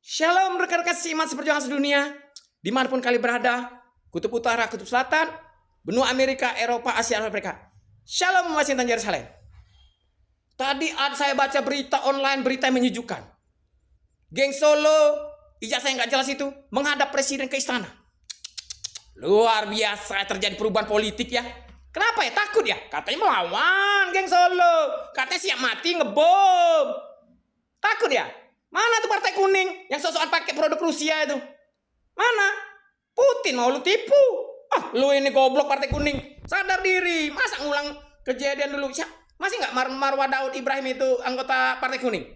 Shalom rekan-rekan seiman seperjuangan sedunia, dimanapun kalian berada, kutub utara, kutub selatan, benua Amerika, Eropa, Asia, Afrika. Shalom Washington, Yerusalem. Tadi saya baca berita online, berita yang menyejukkan. Geng Solo, ijazah yang gak jelas itu, menghadap presiden ke istana. Luar biasa terjadi perubahan politik ya. Kenapa ya? Takut ya? Katanya melawan geng Solo. Katanya siap mati ngebom. Takut ya? Mana tuh partai kuning yang sok-sokan pakai produk Rusia itu? Mana? Putin mau lu tipu. Lu ini goblok partai kuning. Sadar diri. Masa ngulang kejadian dulu? Masih nggak Marwah Daud Ibrahim itu anggota partai kuning?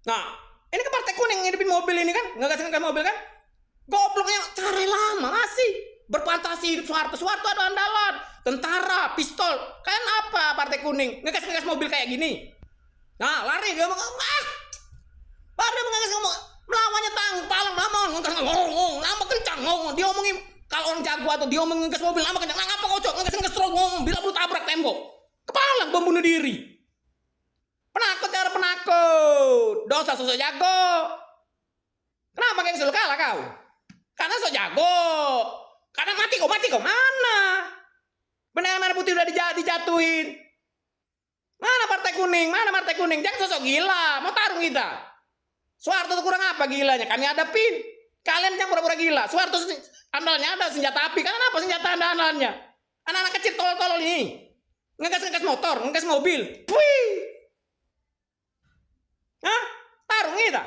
Nah, ini ke partai kuning ngidupin mobil ini kan? Ngegas-ngegas mobil kan? Gobloknya cara lama masih berfantasi hidup Soeharto. Soeharto ada andalan, tentara, pistol. Kan apa partai kuning? Ngegas-ngegas mobil kayak gini. Nah, lari dia ngomong, baru dia ngomong, melawannya ngomong, lama kencang ngomong. Dia ngomongin kalau orang jago atau dia ngomong ngegas mobil lama kencang. Ngapa kocok? Ngegas terus ngomong, bila lu tabrak tembok. Kepala bom bunuh diri. Penakut cara penakut. Dosa sosok jago. Kenapa geng Solo kalah kau? Karena sok jago. Karena mati kau mana? Bendera merah putih udah dijatuhin. Mana partai kuning? Jangan sosok gila, mau tarung kita. Soeharto itu kurang apa gilanya? Kami hadapin. Kalian yang pura-pura gila. Soeharto andalnya ada senjata api. Karena apa senjata andalnya? Anak-anak kecil tolol-tolol ini. Ngegas motor, ngegas mobil. Wih. Hah? Tarung kita.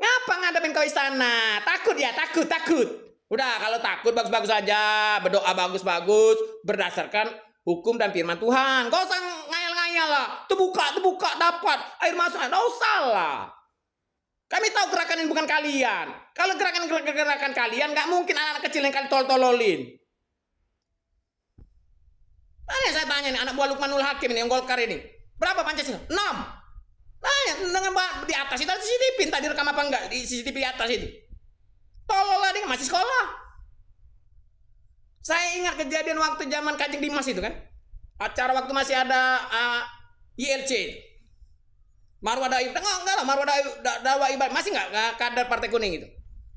Ngapa ngadepin kau istana? Takut ya? Takut. Udah, kalau takut bagus-bagus aja. Berdoa bagus-bagus. Berdasarkan hukum dan firman Tuhan. Gak usah ngayal-ngayal lah. Terbuka, dapat. Air masuk, gak usah lah. Kami tahu gerakan ini bukan kalian. Kalau gerakan kalian, gak mungkin anak-anak kecil yang kalian tolol-tololin. Saya tanya nih, anak buah Lukmanul Hakim ini, yang Golkar ini. Berapa Pancasila? 6. Tanya, dengan di atas itu ada CCTV. Entah direkam apa enggak, di CCTV atas itu. Tolol lah, dia masih sekolah. Saya ingat kejadian waktu zaman Kanjeng Dimas itu kan. Acara waktu masih ada ILC. Marwah Daud, enggak lah, Marwah Daud Ibrahim masih enggak kader partai kuning itu.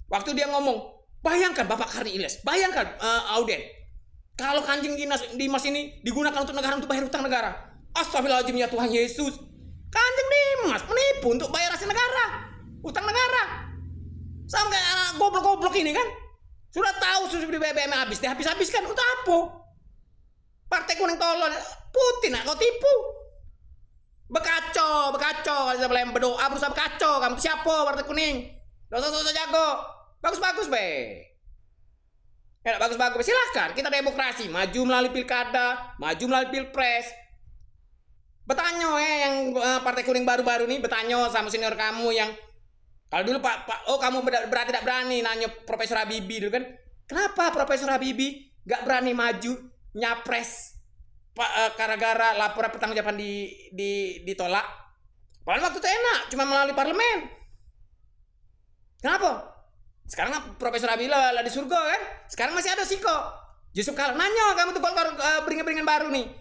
Waktu dia ngomong, bayangkan Bapak Karni Ilyas, bayangkan Auden. Kalau Kanjeng Dimas ini digunakan untuk negara untuk bayar utang negara. Astagfirullahaladzim ya Tuhan Yesus. Kanjeng Dimas menipu untuk bayar hasil negara, utang negara. Sama kayak goblok-goblok ini kan. Sudah tahu sudah di BBM habis, dihabis-habiskan untuk apa? Partai kuning tolol, Putin kau tipu. Bekacau kalau saya berdoa berusaha bekacau. Kamu siapa partai kuning? Dosa-dosa jago. Bagus-bagus be. Ya bagus-bagus. Silahkan, kita demokrasi, maju melalui pilkada, maju melalui pilpres. Bertanya yang partai kuning baru-baru nih, bertanya sama senior kamu yang kalau dulu kamu berarti tidak berani nanya Profesor Habibie dulu kan. Kenapa Profesor Habibie gak berani maju nyapres gara-gara laporan pertanggungjawaban ditolak? Padahal waktu itu enak, cuma melalui parlemen. Kenapa? Sekarang Profesor Habibie lah di surga kan. Sekarang masih ada Siko Yusuf Kala. Nanya kamu tuh Golkar beringin-beringin baru nih.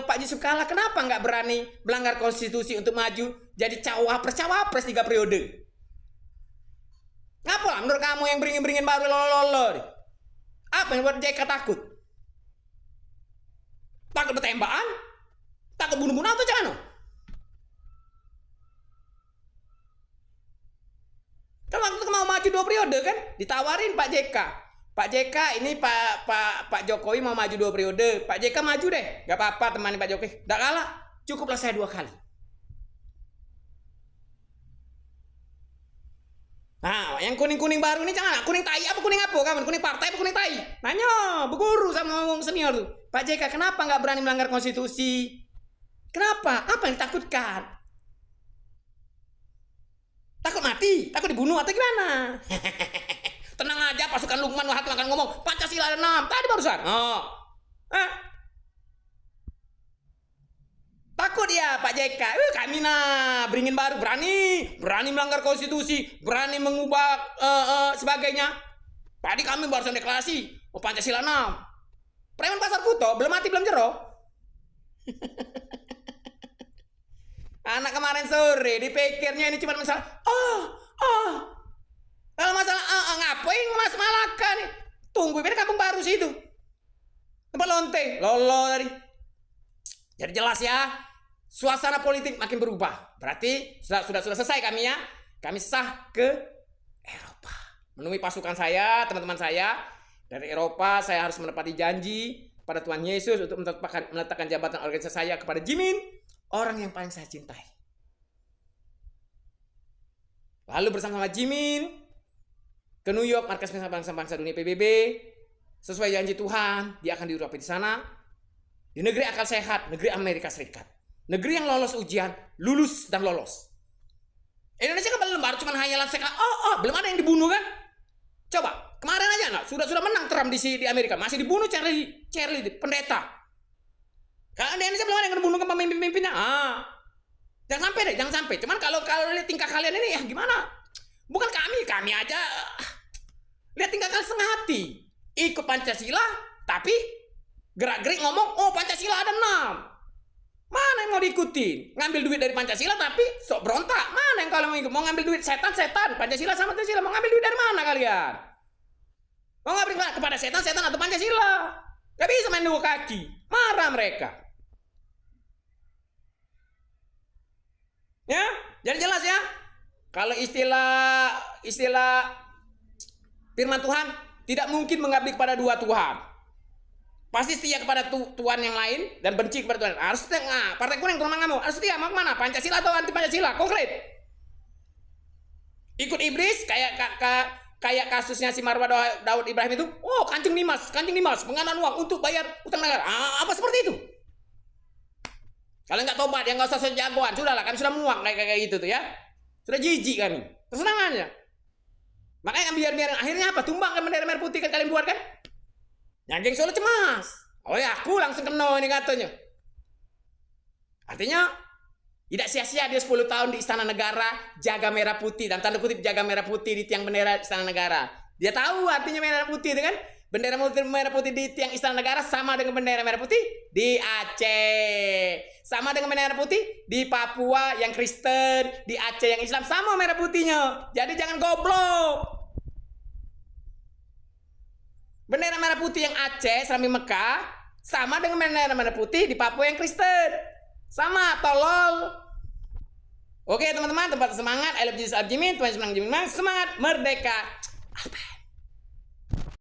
Pak Yusuf Kala kenapa gak berani melanggar konstitusi untuk maju jadi cawapres 3 periode? Ngapa lah menurut kamu yang beringin-beringin baru lolo? Apa yang buat JK takut? Takut bertembakan? Takut bunuh-bunuh atau jangan? Kan waktu mau maju 2 periode kan ditawarin Pak JK. Pak JK ini Pak Jokowi mau maju 2 periode. Pak JK maju deh. Gak apa-apa temani Pak Jokowi. Gak kalah. Cukuplah saya 2 kali. Nah, yang kuning-kuning baru ini jangan kuning tai apa kuning apa kamu? Kuning partai apa kuning tai? Nanya, berguru sama ngomong senior tuh. Pak JK kenapa nggak berani melanggar konstitusi? Kenapa? Apa yang ditakutkan? Takut mati? Takut dibunuh atau gimana? Tenang aja, pasukan Lukman Hakim akan ngomong Pancasila ada 6 tadi barusan. Takut ya Pak JK. Kami beringin baru berani melanggar konstitusi, berani mengubah sebagainya. Tadi kami barusan deklarasi Pancasila 6. Preman Pasar Kuto belum mati belum jero. Anak kemarin sore dipikirnya ini cuma masalah kalau masalah ngapain Mas Malaka nih? Tunggu ini kampung baru situ. Tempat lonte, lolo tadi. Jadi jelas ya, suasana politik makin berubah. Berarti sudah selesai kami ya. Kami sah ke Eropa. Menemui pasukan saya, teman-teman saya dari Eropa. Saya harus menepati janji pada Tuhan Yesus untuk meletakkan jabatan organisasi saya kepada Jimin, orang yang paling saya cintai. Lalu bersama-sama Jimin ke New York, markas bangsa-bangsa dunia PBB. Sesuai janji Tuhan, dia akan diurapi di sana. Di negeri akal sehat, negeri Amerika Serikat. Negeri yang lolos ujian, lulus dan lolos. Indonesia kan belum, baru cuma hayalan seka. Belum ada yang dibunuh kan? Coba, kemarin aja nah, sudah menang Trump di Amerika, masih dibunuh Charlie pendeta. Karena di Indonesia belum ada yang dibunuh ke pemimpin-pemimpinnya. Jangan sampai. Cuman kalau lihat tingkah kalian ini ya gimana? Bukan kami aja. Lihat tingkah kalian setengah hati. Ikut Pancasila, tapi gerak-gerik ngomong, Pancasila ada 6. Mana yang mau diikutin? Ngambil duit dari Pancasila tapi sok berontak. Mana yang kalau mau ikut? Mau ngambil duit setan. Pancasila sama Pancasila. Mau ngambil duit dari mana kalian? Mau ngambil kepada setan atau Pancasila? Gak bisa main dua kaki. Marah mereka. Ya, jadi jelas ya. Kalau istilah firman Tuhan, tidak mungkin mengabdi kepada dua Tuhan. Pasti setia kepada Tuhan yang lain dan benci kepada Tuhan. Harus setia. Partai kuning teman kamu harus setia mau kemana? Pancasila atau anti Pancasila? Konkret. Ikut iblis kayak kasusnya si Marwah Daud Ibrahim itu. Kancing Dimas, pengadaan uang untuk bayar utang negara. Apa seperti itu? Kalau nggak tobat, ya nggak usah sejagoan. Sudahlah, kami sudah muak kayak gitu tuh ya. Sudah jijik kami. Kesenangannya. Makanya biarin akhirnya apa? Tumbang kan bendera merah putih kan kalian buat kan? Yang geng Solo cemas. Aku langsung kena ini katanya. Artinya tidak sia-sia dia 10 tahun di Istana Negara jaga merah putih dan tanda kutip jaga merah putih di tiang bendera Istana Negara. Dia tahu artinya merah putih itu kan? Bendera merah putih di tiang Istana Negara sama dengan bendera merah putih di Aceh. Sama dengan bendera putih di Papua yang Kristen, di Aceh yang Islam sama merah putihnya. Jadi jangan goblok. Bendera merah putih yang Aceh Serambi Mekah sama dengan bendera merah putih di Papua yang Kristen. Sama, tolol. Oke teman-teman, tempat semangat. I love Jesus, Jimin. Tuhan senang Jimin. Semangat merdeka. Alpen.